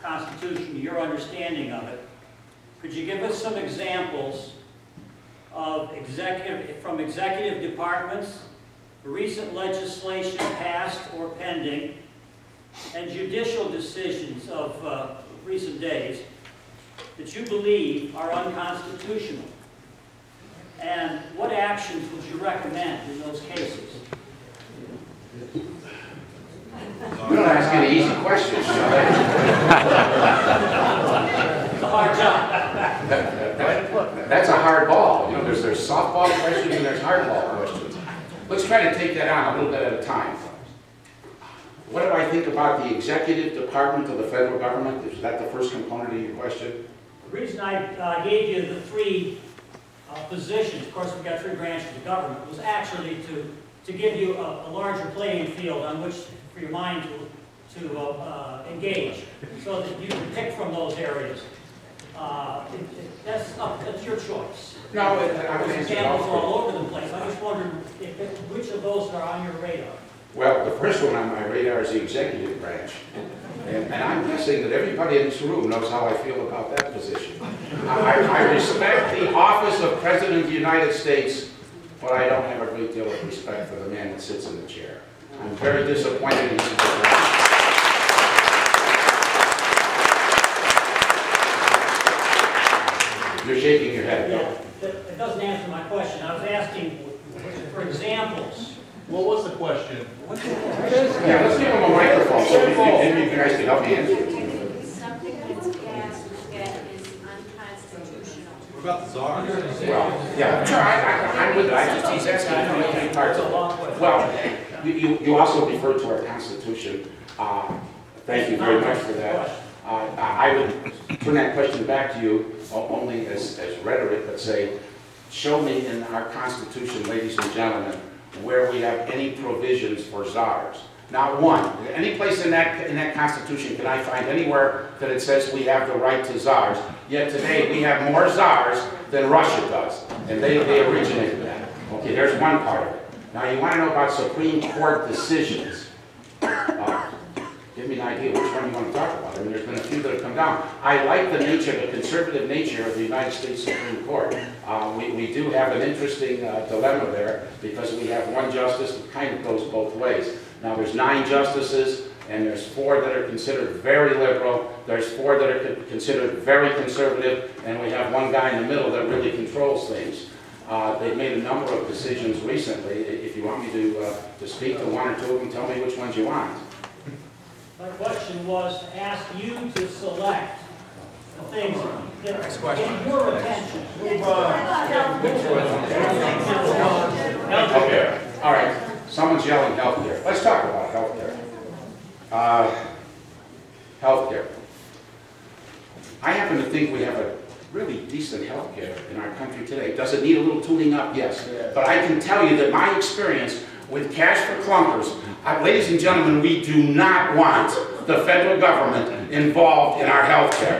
Constitution, your understanding of it, could you give us some examples of from executive departments, recent legislation passed or pending, and judicial decisions of recent days that you believe are unconstitutional? And what actions would you recommend in those cases? You don't ask any easy questions. It's a hard job. That's a hard ball. You know, there's softball questions and there's hardball questions. Let's try to take that on a little bit at a time. What do I think about the executive department of the federal government? Is that the first component of your question? The reason I gave you the three positions, of course we've got three branches of government, was actually to give you a larger playing field on which for your mind to engage, so that you can pick from those areas. That's your choice. No, I would answer examples all over the place. I just wondered which of those are on your radar. Well, the first one on my radar is the executive branch. And I'm guessing that everybody in this room knows how I feel about that position. I respect the office of President of the United States, but I don't have a great deal of respect for the man that sits in the chair. I'm very disappointed in his branch. You're shaking your head. Yeah, it doesn't answer my question. I was asking for examples. What was the question? Yeah, let's give him a microphone so maybe you guys can help me answer. Something that's passed that is unconstitutional. What about the czar? Well, yeah, sure, I'm with it. He's asking for many parts of it. Well, you also referred to our Constitution. Thank you very much for that. I would turn that question back to you only as rhetoric, but say, show me in our Constitution, ladies and gentlemen, where we have any provisions for czars. Not one. Any place in that Constitution can I find anywhere that it says we have the right to czars. Yet today we have more czars than Russia does. And they originated that. Okay, there's one part of it. Now you want to know about Supreme Court decisions. Give me an idea which one you want to talk about. I mean, there's been a few that have come down. I like the conservative nature of the United States Supreme Court. We do have an interesting dilemma there because we have one justice that kind of goes both ways. Now there's 9 justices and there's 4 that are considered very liberal. There's 4 that are considered very conservative, and we have one guy in the middle that really controls things. They've made a number of decisions recently. If you want me to speak to one or two of them, tell me which ones you want. My question was to ask you to select the things that get your attention. Okay, all right. Someone's yelling healthcare. Let's talk about healthcare. Healthcare. I happen to think we have a really decent healthcare in our country today. Does it need a little tuning up? Yes. But I can tell you that my experience with cash for clunkers, ladies and gentlemen, we do not want the federal government involved in our health care.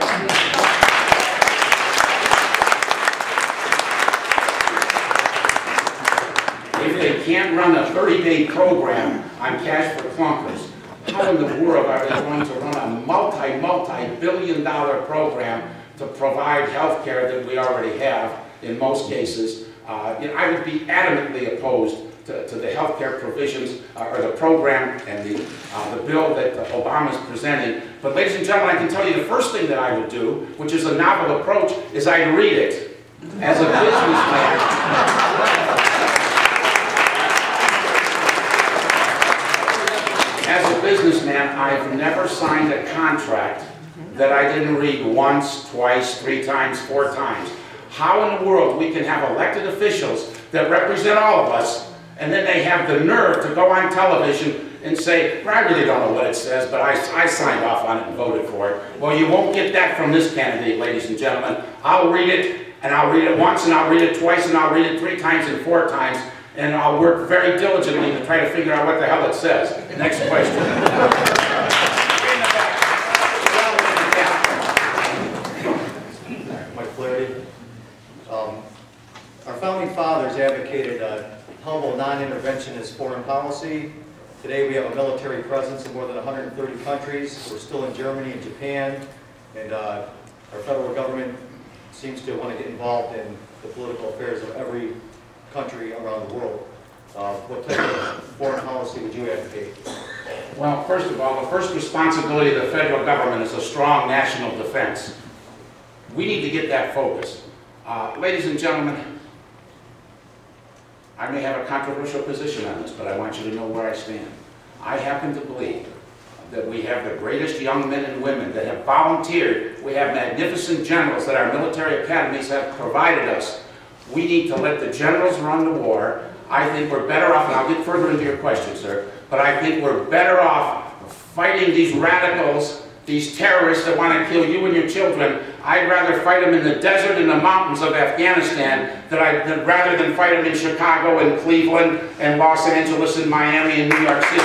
If they can't run a 30-day program on cash for clunkers, how in the world are they going to run a multi-billion-dollar program to provide health care that we already have in most cases? I would be adamantly opposed to the health care provisions or the program and the bill that Obama is presenting. But ladies and gentlemen, I can tell you the first thing that I would do, which is a novel approach, is I'd read it. As a businessman, I've never signed a contract that I didn't read once, twice, 3 times, 4 times. How in the world we can have elected officials that represent all of us, and then they have the nerve to go on television and say, well, I really don't know what it says, but I signed off on it and voted for it. Well, you won't get that from this candidate, ladies and gentlemen. I'll read it, and I'll read it once, and I'll read it twice, and I'll read it 3 times and 4 times, and I'll work very diligently to try to figure out what the hell it says. Next question. Mike Flaherty. Our founding fathers advocated a humble, non-interventionist foreign policy Today we have a military presence in more than 130 countries. We're still in Germany and Japan, and our federal government seems to want to get involved in the political affairs of every country around the world. What type of foreign policy would you advocate? Well, first of all, the first responsibility of the federal government is a strong national defense. We need to get that focused. Ladies and gentlemen, I may have a controversial position on this, but I want you to know where I stand. I happen to believe that we have the greatest young men and women that have volunteered. We have magnificent generals that our military academies have provided us. We need to let the generals run the war. I think we're better off, and I'll get further into your question, sir, but I think we're better off fighting these radicals, these terrorists that want to kill you and your children. I'd rather fight them in the desert and the mountains of Afghanistan rather than fight them in Chicago and Cleveland and Los Angeles and Miami and New York City.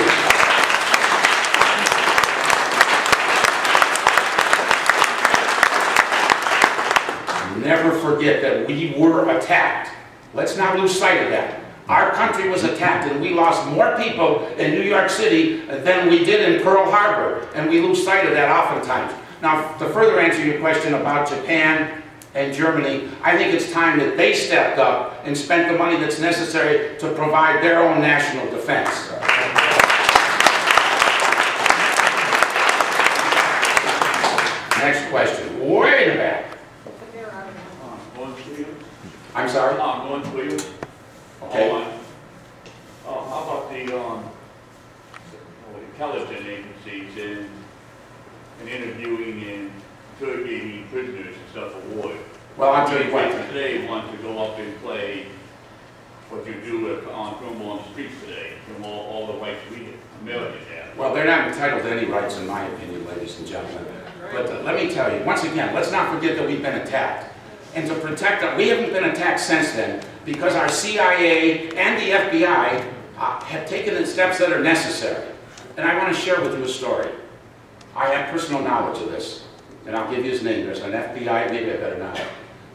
Never forget that we were attacked. Let's not lose sight of that. Our country was attacked, and we lost more people in New York City than we did in Pearl Harbor, and we lose sight of that oftentimes. Now, to further answer your question about Japan and Germany, I think it's time that they stepped up and spent the money that's necessary to provide their own national defense. Next question. Way in the back. I'm sorry? I'm going to you. Okay. How about the intelligence agencies and interviewing and interrogating prisoners and stuff of war? Well, I'll tell you what. Today want to go up and play what you do on criminal on the streets today, from all the rights we Americans have. Well, they're not entitled to any rights, in my opinion, ladies and gentlemen. But let me tell you, once again, let's not forget that we've been attacked. And to protect us, we haven't been attacked since then because our CIA and the FBI have taken the steps that are necessary. And I want to share with you a story. I have personal knowledge of this, and I'll give you his name. There's an FBI, maybe I better not.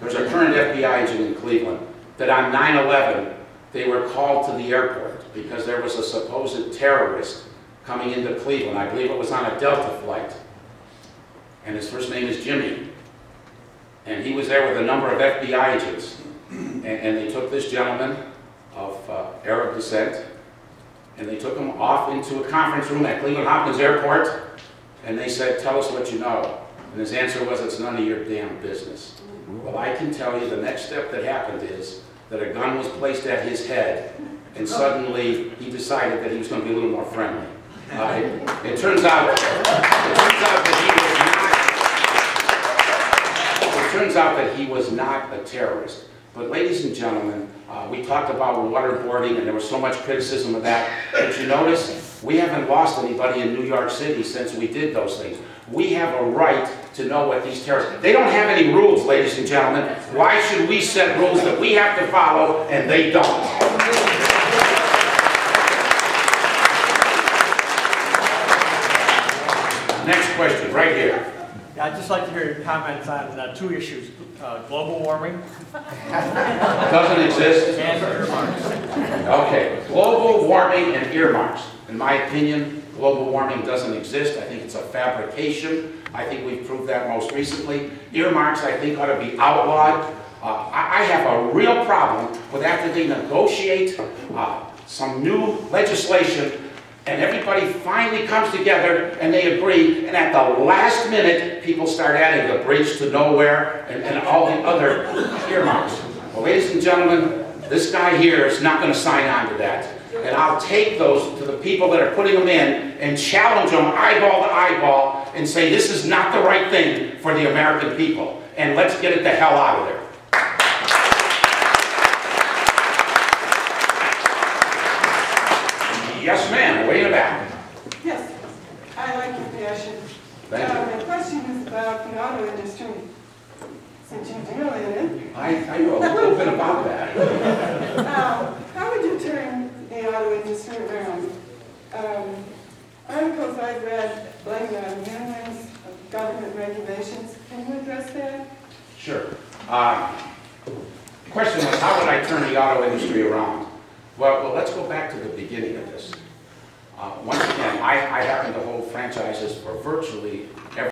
There's a current FBI agent in Cleveland that on 9/11, they were called to the airport because there was a supposed terrorist coming into Cleveland. I believe it was on a Delta flight. And his first name is Jimmy. And he was there with a number of FBI agents. And they took this gentleman of Arab descent, and they took him off into a conference room at Cleveland Hopkins Airport, and they said, "Tell us what you know." And his answer was, "It's none of your damn business." Well, I can tell you the next step that happened is that a gun was placed at his head, and suddenly he decided that he was going to be a little more friendly. It turns out that he was not a terrorist. But ladies and gentlemen, we talked about waterboarding, and there was so much criticism of that. But you notice, we haven't lost anybody in New York City since we did those things. We have a right to know what these terrorists... They don't have any rules, ladies and gentlemen. Why should we set rules that we have to follow and they don't? Next question, right here. I'd just like to hear your comments on two issues, global warming. Doesn't exist. And earmarks. Okay, global warming and earmarks. In my opinion, global warming doesn't exist. I think it's a fabrication. I think we've proved that most recently. Earmarks, I think, ought to be outlawed. I have a real problem with after they negotiate some new legislation, and everybody finally comes together and they agree, and at the last minute, people start adding the bridge to nowhere and all the other earmarks. Well, ladies and gentlemen, this guy here is not going to sign on to that. And I'll take those to the people that are putting them in and challenge them eyeball to eyeball and say this is not the right thing for the American people. And let's get it the hell out of there. Yes, ma'am, way in the back. Yes, I like your passion. Thank you. My question is about the auto industry, since you deal in it. I know a little bit about that. How would you turn the auto industry around? Articles I've read blame the unions, government regulations. Can you address that? Sure. The question was, how would I turn the auto industry around? Well, let's go back to the beginning of this. Once again, I happen to hold franchises for virtually every